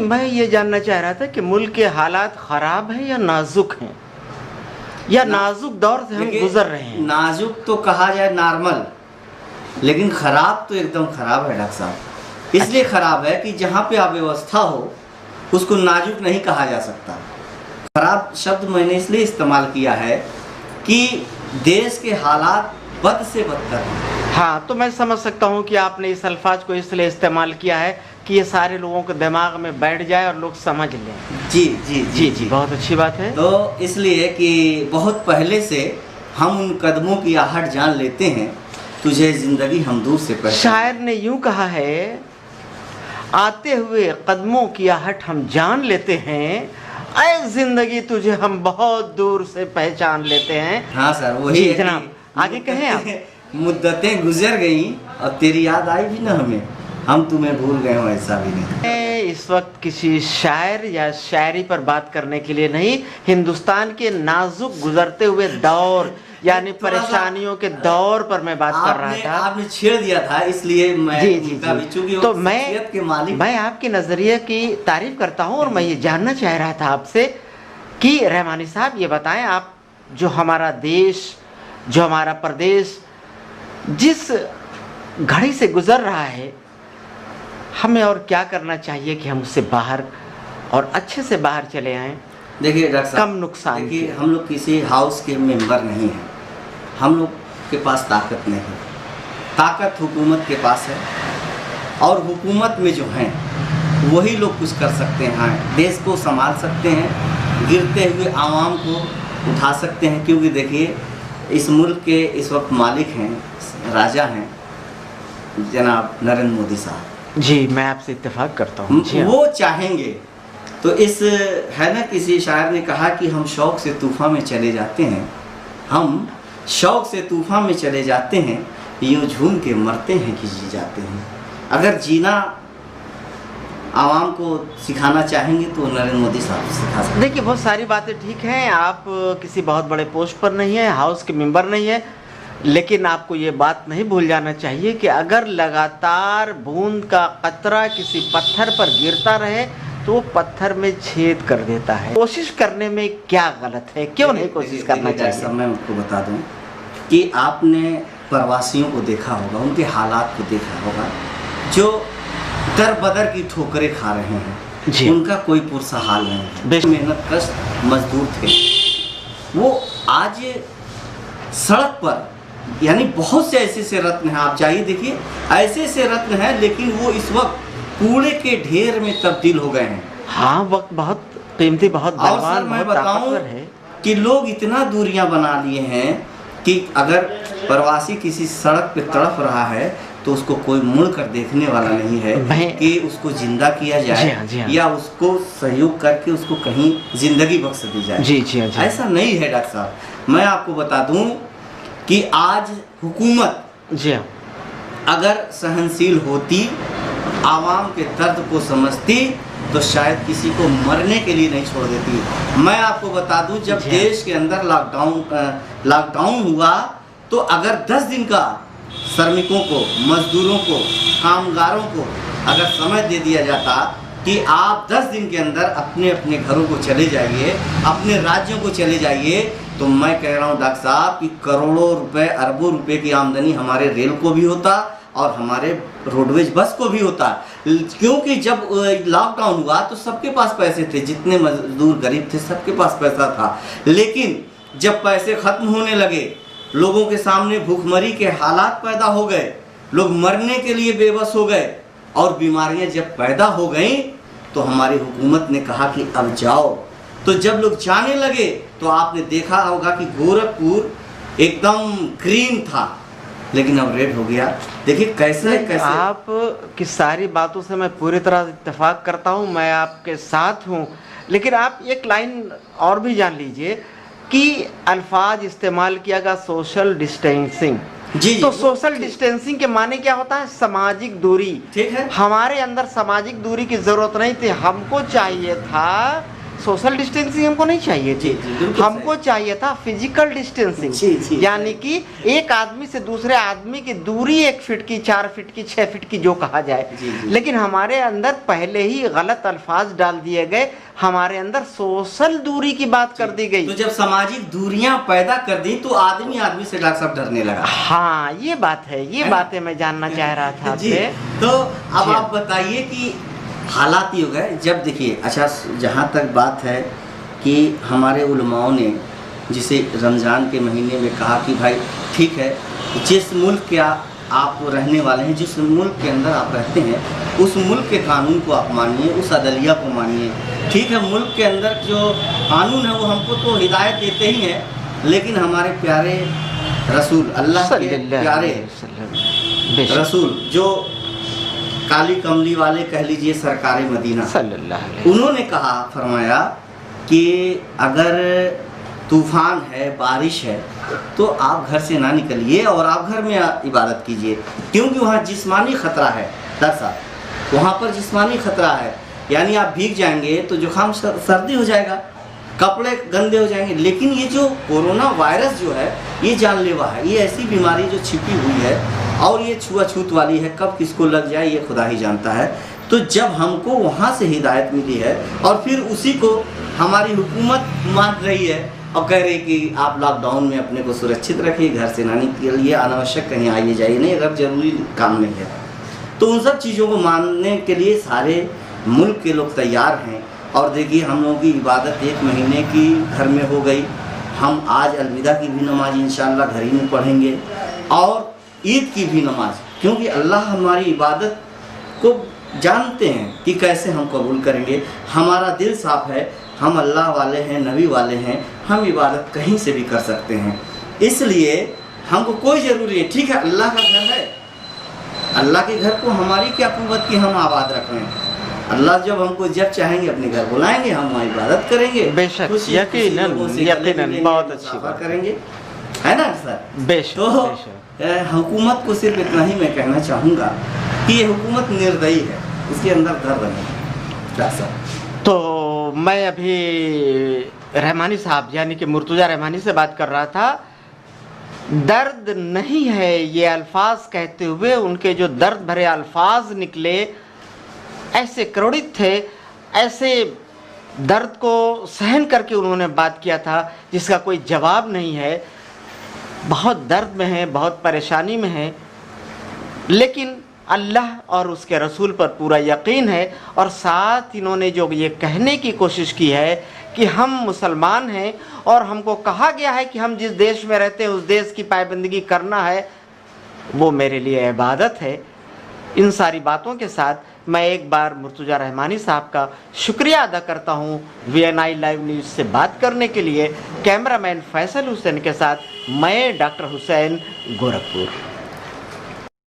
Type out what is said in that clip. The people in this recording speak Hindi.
मैं ये जानना चाह रहा था कि मुल्क के हालात खराब हैं या नाजुक हैं, या नाजुक दौर से हम गुजर रहे हैं? नाजुक तो कहा जाए नॉर्मल, लेकिन खराब तो एकदम खराब है डॉक्टर साहब। इसलिए खराब है कि जहाँ पे अव्यवस्था हो उसको नाजुक नहीं कहा जा सकता। खराब शब्द मैंने इसलिए इस्तेमाल किया है कि देश के हालात बद से बदतर हैं। हाँ, तो मैं समझ सकता हूँ कि आपने इस अल्फाज को इसलिए इस्तेमाल किया है कि ये सारे लोगों के दिमाग में बैठ जाए और लोग समझ लें। जी जी जी जी, बहुत अच्छी बात है। तो इसलिए कि बहुत पहले से हम उन कदमों की आहट जान लेते हैं, तुझे जिंदगी हम दूर से पहचान। शायर ने यूं कहा है, आते हुए कदमों की आहट हम जान लेते हैं, ऐ जिंदगी तुझे हम बहुत दूर से पहचान लेते हैं। हाँ सर, वही जी है जनाब, कि आगे कहें आप। मुद्दतें गुजर गई और तेरी याद आई भी ना हमें, हम तुम्हें भूल गए हो ऐसा भी नहीं। मैं इस वक्त किसी शायर या शायरी पर बात करने के लिए नहीं, हिंदुस्तान के नाजुक गुजरते हुए दौर यानी परेशानियों के दौर पर मैं बात कर रहा था। आपने छेड़ दिया था, इसलिए मैं जी जी जी, तो मैं आपके नजरिए की तारीफ करता हूं और मैं ये जानना चाह रहा था आपसे कि रहमानी साहब ये बताएं, आप जो हमारा देश, जो हमारा प्रदेश जिस घड़ी से गुजर रहा है, हमें और क्या करना चाहिए कि हम उससे बाहर और अच्छे से बाहर चले आएं? देखिए डॉक्टर साहब, कम नुकसान। देखिए हम लोग किसी हाउस के मेंबर नहीं हैं, हम लोग के पास ताकत नहीं है। ताकत हुकूमत के पास है और हुकूमत में जो हैं वही लोग कुछ कर सकते हैं, देश को संभाल सकते हैं, गिरते हुए आवाम को उठा सकते हैं। क्योंकि देखिए इस मुल्क के इस वक्त मालिक हैं, राजा हैं जनाब नरेंद्र मोदी साहब। जी, मैं आपसे इत्तेफाक करता हूँ। वो चाहेंगे तो इस है ना, किसी शायर ने कहा कि हम शौक से तूफान में चले जाते हैं, हम शौक से तूफान में चले जाते हैं, यूं झूम के मरते हैं कि जी जाते हैं। अगर जीना आवाम को सिखाना चाहेंगे तो नरेंद्र मोदी साहब सिखा सकते। देखिए बहुत सारी बातें ठीक हैं, आप किसी बहुत बड़े पोस्ट पर नहीं है, हाउस के मेंबर नहीं है, लेकिन आपको ये बात नहीं भूल जाना चाहिए कि अगर लगातार बूंद का कतरा किसी पत्थर पर गिरता रहे तो वो पत्थर में छेद कर देता है। कोशिश करने में क्या गलत है, क्यों नहीं कोशिश करना चाहिए? मैं आपको बता दूं कि आपने प्रवासियों को देखा होगा, उनके हालात को देखा होगा, जो दर बदर की ठोकरें खा रहे हैं जी। उनका कोई पुरसा हाल नहीं है। मेहनत कश मजदूर थे, वो आज सड़क पर, यानी बहुत से ऐसे से रत्न हैं, आप चाहिए देखिए ऐसे से रत्न हैं, लेकिन वो इस वक्त कूड़े के ढेर में तब्दील हो गए हैं। हाँ, वक्त बहुत कीमती, बहुत बलवान, मैं बताऊं कि लोग इतना दूरियां बना लिए हैं कि अगर प्रवासी किसी सड़क पे तड़प रहा है तो उसको कोई मुड़ कर देखने वाला नहीं है कि उसको जिंदा किया जाए जी हाँ। या उसको सहयोग करके उसको कहीं जिंदगी बख्श दी जाए। जी जी हाँ, ऐसा नहीं है डॉक्टर साहब। मैं आपको बता दूं कि आज हुकूमत जी हाँ अगर सहनशील होती, आवाम के दर्द को समझती, तो शायद किसी को मरने के लिए नहीं छोड़ देती। मैं आपको बता दूं, जब देश के अंदर लॉकडाउन हुआ तो अगर 10 दिन का श्रमिकों को, मजदूरों को, कामगारों को अगर समय दे दिया जाता कि आप 10 दिन के अंदर अपने अपने घरों को चले जाइए, अपने राज्यों को चले जाइए, तो मैं कह रहा हूँ डॉक्टर साहब कि करोड़ों रुपए, अरबों रुपए की आमदनी हमारे रेल को भी होता और हमारे रोडवेज बस को भी होता। क्योंकि जब लॉकडाउन हुआ तो सबके पास पैसे थे, जितने मजदूर गरीब थे सबके पास पैसा था, लेकिन जब पैसे खत्म होने लगे, लोगों के सामने भूखमरी के हालात पैदा हो गए, लोग मरने के लिए बेबस हो गए और बीमारियां जब पैदा हो गई तो हमारी हुकूमत ने कहा कि अब जाओ। तो जब लोग जाने लगे तो आपने देखा होगा कि गोरखपुर एकदम ग्रीन था, लेकिन अब रेड हो गया। देखिए कैसे आप की सारी बातों से मैं पूरी तरह इत्तेफाक करता हूं, मैं आपके साथ हूं, लेकिन आप एक लाइन और भी जान लीजिए कि अल्फाज इस्तेमाल किया गया सोशल डिस्टेंसिंग। जी तो सोशल डिस्टेंसिंग के माने क्या होता है? सामाजिक दूरी। ठीक है, हमारे अंदर सामाजिक दूरी की जरूरत नहीं थी, हमको चाहिए था सोशल डिस्टेंसिंग हमको नहीं चाहिए थी, बिल्कुल हमको चाहिए था फिजिकल डिस्टेंसिंग, जी, यानी कि एक आदमी से दूसरे आदमी की दूरी 1 फीट की, 4 फीट की, 6 फीट की जो कहा जाए। लेकिन हमारे अंदर पहले ही गलत अल्फाज डाल दिए गए, हमारे अंदर सोशल दूरी की बात कर दी गई। तो जब सामाजिक दूरियां पैदा कर दी तो आदमी आदमी से डॉक्टर साहब डरने लगा। हाँ, ये बात है, ये बातें मैं जानना चाह रहा था जी। आपसे। तो अब आप बताइए कि हालात ये हो गए, जब देखिए अच्छा जहाँ तक बात है कि हमारे उलमाओं ने जिसे रमज़ान के महीने में कहा कि भाई ठीक है, जिस मुल्क के आप रहने वाले हैं, जिस मुल्क के अंदर आप रहते हैं, उस मुल्क के कानून को आप मानिए, उस अदलिया को मानिए। ठीक है, मुल्क के अंदर जो कानून है वो हमको तो हिदायत देते ही हैं, लेकिन हमारे प्यारे रसूल, अल्लाह के प्यारे रसूल, जो काली कमली वाले कह लीजिए सरकार मदीना, उन्होंने कहा, फरमाया कि अगर तूफान है, बारिश है, तो आप घर से ना निकलिए और आप घर में इबादत कीजिए, क्योंकि वहाँ जिस्मानी ख़तरा है। दरअसल वहाँ पर जिस्मानी ख़तरा है, यानी आप भीग जाएंगे तो जुकाम सर्दी हो जाएगा, कपड़े गंदे हो जाएंगे। लेकिन ये जो कोरोना वायरस जो है ये जानलेवा है, ये ऐसी बीमारी जो छिपी हुई है और ये छुआछूत वाली है, कब किसको लग जाए ये खुदा ही जानता है। तो जब हमको वहाँ से हिदायत मिली है और फिर उसी को हमारी हुकूमत मान रही है और कह रही कि आप लॉकडाउन में अपने को सुरक्षित रखिए, घर से ना निकलिए, अनावश्यक कहीं आइए जाइए नहीं, अगर ज़रूरी काम नहीं है। तो उन सब चीज़ों को मानने के लिए सारे मुल्क के लोग तैयार हैं। और देखिए हम लोगों की इबादत 1 महीने की घर में हो गई। हम आज अलविदा की भी नमाज इंशाअल्लाह घर ही में पढ़ेंगे और ईद की भी नमाज, क्योंकि अल्लाह हमारी इबादत को जानते हैं कि कैसे हम कबूल करेंगे। हमारा दिल साफ़ है, हम अल्लाह वाले हैं, नबी वाले हैं, हम इबादत कहीं से भी कर सकते हैं। इसलिए हमको कोई ज़रूरी है, ठीक है अल्लाह का घर है, अल्लाह के घर को हमारी क्या कुव्वत की हम आबाद रख रहे हैं। अल्लाह जब हमको जब चाहेंगे अपने घर बुलाएंगे, हम वहाँ इबादत करेंगे, बेशक, यकीनन बहुत अच्छी बात करेंगे, है ना सर। बेशक, तो हुकूमत को सिर्फ इतना ही मैं कहना चाहूँगा कि ये हुकूमत निर्दयी है, इसके अंदर दर्द नहीं है। तो मैं अभी रहमानी साहब यानी कि मुर्तज़ा रहमानी से बात कर रहा था। दर्द नहीं है ये अल्फाज कहते हुए उनके जो दर्द भरे अल्फाज निकले ऐसे करुणित थे, ऐसे दर्द को सहन करके उन्होंने बात किया था जिसका कोई जवाब नहीं है। बहुत दर्द में है, बहुत परेशानी में है, लेकिन अल्लाह और उसके रसूल पर पूरा यकीन है। और साथ इन्होंने जो ये कहने की कोशिश की है कि हम मुसलमान हैं और हमको कहा गया है कि हम जिस देश में रहते हैं उस देश की पाबंदी करना है, वो मेरे लिए इबादत है। इन सारी बातों के साथ मैं एक बार मुर्तज़ा रहमानी साहब का शुक्रिया अदा करता हूँ VNI लाइव न्यूज़ से बात करने के लिए। कैमरामैन फैसल हुसैन के साथ मैं डॉक्टर हुसैन, गोरखपुर।